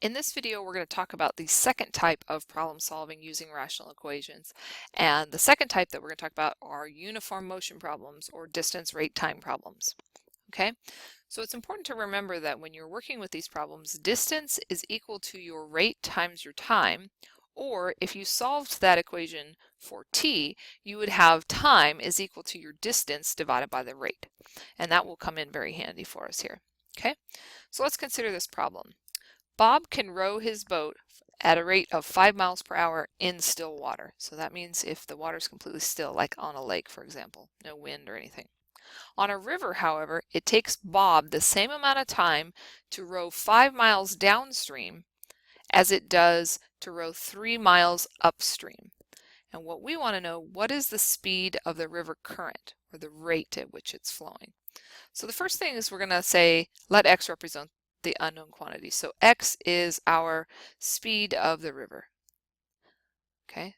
In this video, we're going to talk about the second type of problem solving using rational equations. And the second type that we're going to talk about are uniform motion problems or distance, rate, time problems. Okay, so it's important to remember that when you're working with these problems, distance is equal to your rate times your time, or if you solved that equation for t, you would have time is equal to your distance divided by the rate. And that will come in very handy for us here. Okay, so let's consider this problem. Bob can row his boat at a rate of 5 miles per hour in still water. So that means if the water is completely still, like on a lake, for example, no wind or anything. On a river, however, it takes Bob the same amount of time to row 5 miles downstream as it does to row 3 miles upstream. And what we want to know, what is the speed of the river current, or the rate at which it's flowing? So the first thing is we're going to say, let x represent the unknown quantity. So x is our speed of the river. Okay?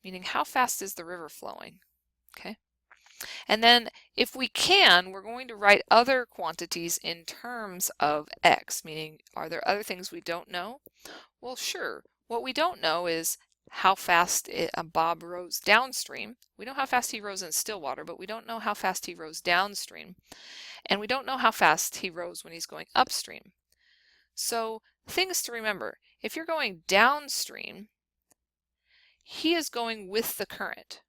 Meaning how fast is the river flowing? Okay? And then if we can, we're going to write other quantities in terms of x, meaning are there other things we don't know? Well, sure. What we don't know is how fast Bob rows downstream. We know how fast he rows in still water, but we don't know how fast he rows downstream. And we don't know how fast he rows when he's going upstream. So things to remember, if you're going downstream, he is going with the current.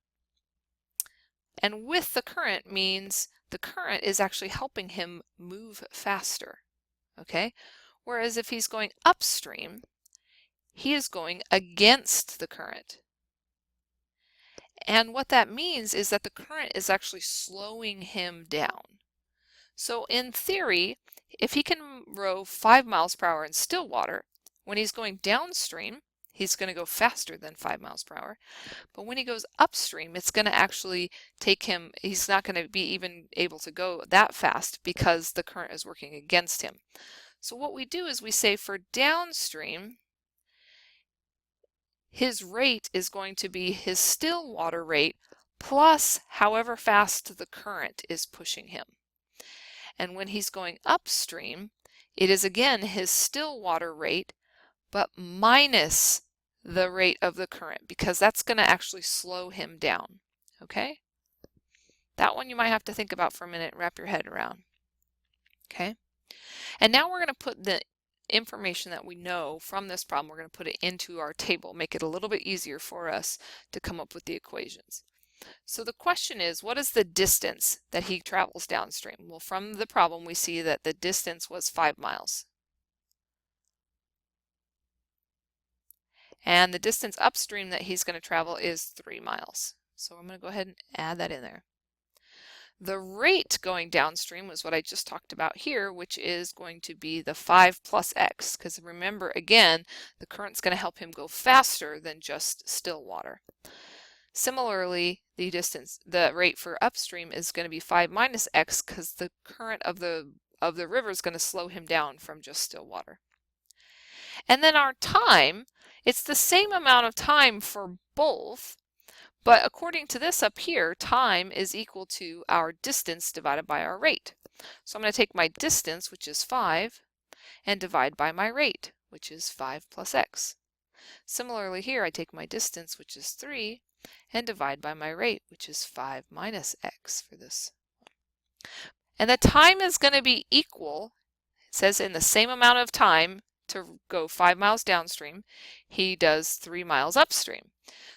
And with the current means the current is actually helping him move faster. Okay? Whereas if he's going upstream, he is going against the current. And what that means is that the current is actually slowing him down. So in theory, if he can row 5 miles per hour in still water, when he's going downstream, he's going to go faster than 5 miles per hour. But when he goes upstream, it's going to actually take him, he's not going to be even able to go that fast because the current is working against him. So what we do is we say for downstream, his rate is going to be his still water rate plus however fast the current is pushing him. And when he's going upstream, it is again his still water rate, but minus the rate of the current, because that's going to actually slow him down. Okay? That one you might have to think about for a minute and wrap your head around. Okay? And now we're going to put the information that we know from this problem, we're going to put it into our table, make it a little bit easier for us to come up with the equations. So the question is, what is the distance that he travels downstream? Well, from the problem we see that the distance was 5 miles. And the distance upstream that he's going to travel is 3 miles. So I'm going to go ahead and add that in there. The rate going downstream was what I just talked about here, which is going to be the 5 plus x, because remember, again, the current's going to help him go faster than just still water. Similarly, the rate for upstream is going to be 5 minus x, because the current of the river is going to slow him down from just still water. And then our time, it's the same amount of time for both, but according to this up here, time is equal to our distance divided by our rate. So I'm going to take my distance, which is 5, and divide by my rate, which is 5 plus x. Similarly here, I take my distance, which is 3, and divide by my rate, which is 5 minus x for this. And the time is going to be equal, it says in the same amount of time to go 5 miles downstream, he does 3 miles upstream.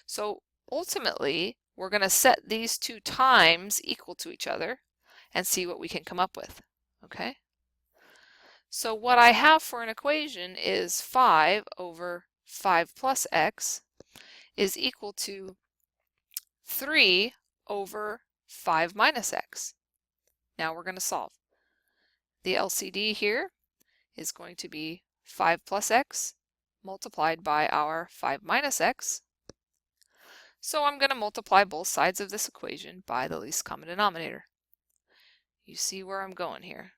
So ultimately, we're going to set these two times equal to each other and see what we can come up with. Okay? So what I have for an equation is 5 over 5 plus x is equal to 3 over 5 minus x. Now we're going to solve. The LCD here is going to be 5 plus x multiplied by our 5 minus x. So I'm going to multiply both sides of this equation by the least common denominator. You see where I'm going here.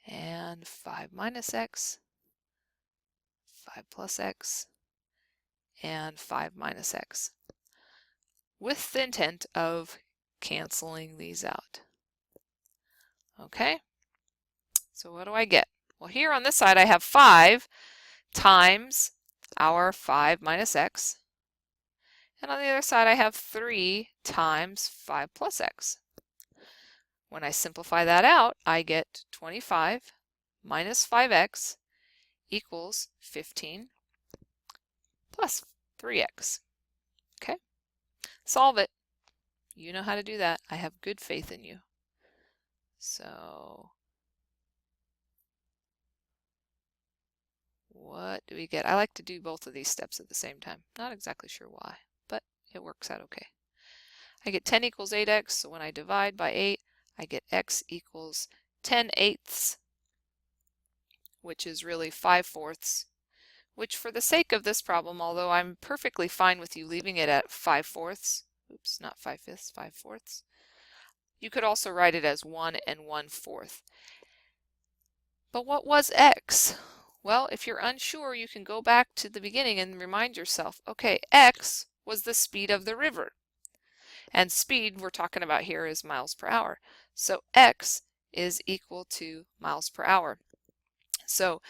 And 5 minus x, 5 plus x, and 5 minus x, with the intent of canceling these out. Okay, so what do I get? Well, here on this side I have 5 times our 5 minus x. And on the other side I have 3 times 5 plus x. When I simplify that out, I get 25 minus 5x equals 15 plus 3x. Okay? Solve it. You know how to do that. I have good faith in you. So what do we get? I like to do both of these steps at the same time. Not exactly sure why, but it works out okay. I get 10 equals 8x, so when I divide by 8, I get x equals 10/8, which is really 5/4, which for the sake of this problem, although I'm perfectly fine with you leaving it at 5/4, oops, not 5/5, 5/4, you could also write it as 1 1/4. But what was x? Well, if you're unsure, you can go back to the beginning and remind yourself, okay, x was the speed of the river. And speed we're talking about here is miles per hour. So x is equal to miles per hour. So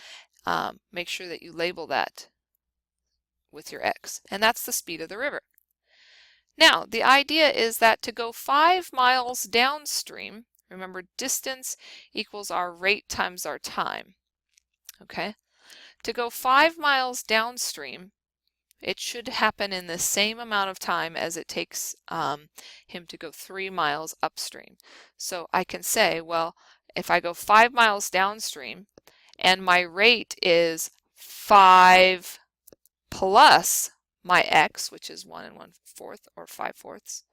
make sure that you label that with your x. And that's the speed of the river. Now, the idea is that to go 5 miles downstream, remember distance equals our rate times our time. Okay? To go 5 miles downstream, it should happen in the same amount of time as it takes him to go 3 miles upstream. So I can say, well, if I go 5 miles downstream and my rate is 5 plus my x, which is 1 1/4 or 5/4,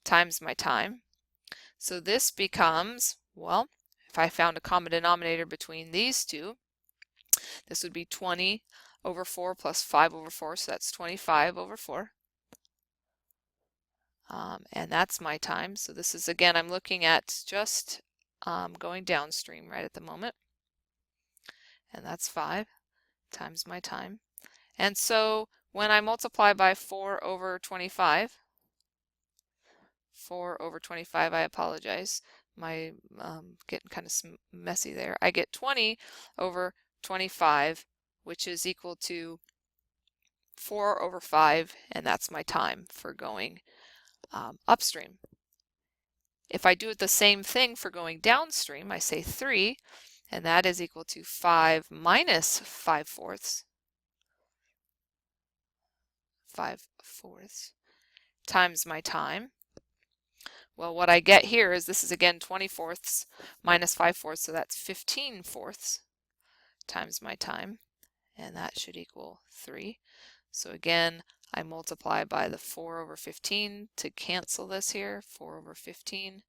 times my time. So this becomes, well, if I found a common denominator between these two, this would be 20 over 4 plus 5 over 4, so that's 25 over 4. And that's my time. So this is, again, I'm looking at just going downstream right at the moment. And that's 5 times my time. And so when I multiply by 4 over 25, 4 over 25, I apologize. My getting kind of messy there. I get 20 over 25, which is equal to 4 over 5, and that's my time for going upstream. If I do it the same thing for going downstream, I say 3, and that is equal to 5 minus 5/4, 5/4 times my time. Well, what I get here is this is again 20/4 minus 5/4, so that's 15/4 times my time, and that should equal 3. So again, I multiply by the 4 over 15 to cancel this here, 4 over 15.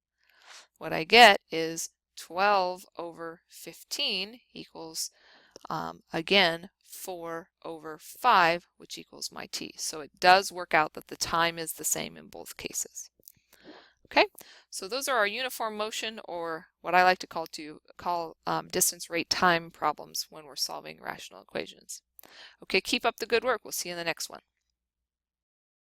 What I get is 12 over 15 equals, again, 4 over 5, which equals my t. So it does work out that the time is the same in both cases. Okay, so those are our uniform motion, or what I like to call distance, rate, time problems when we're solving rational equations. Okay, keep up the good work. We'll see you in the next one.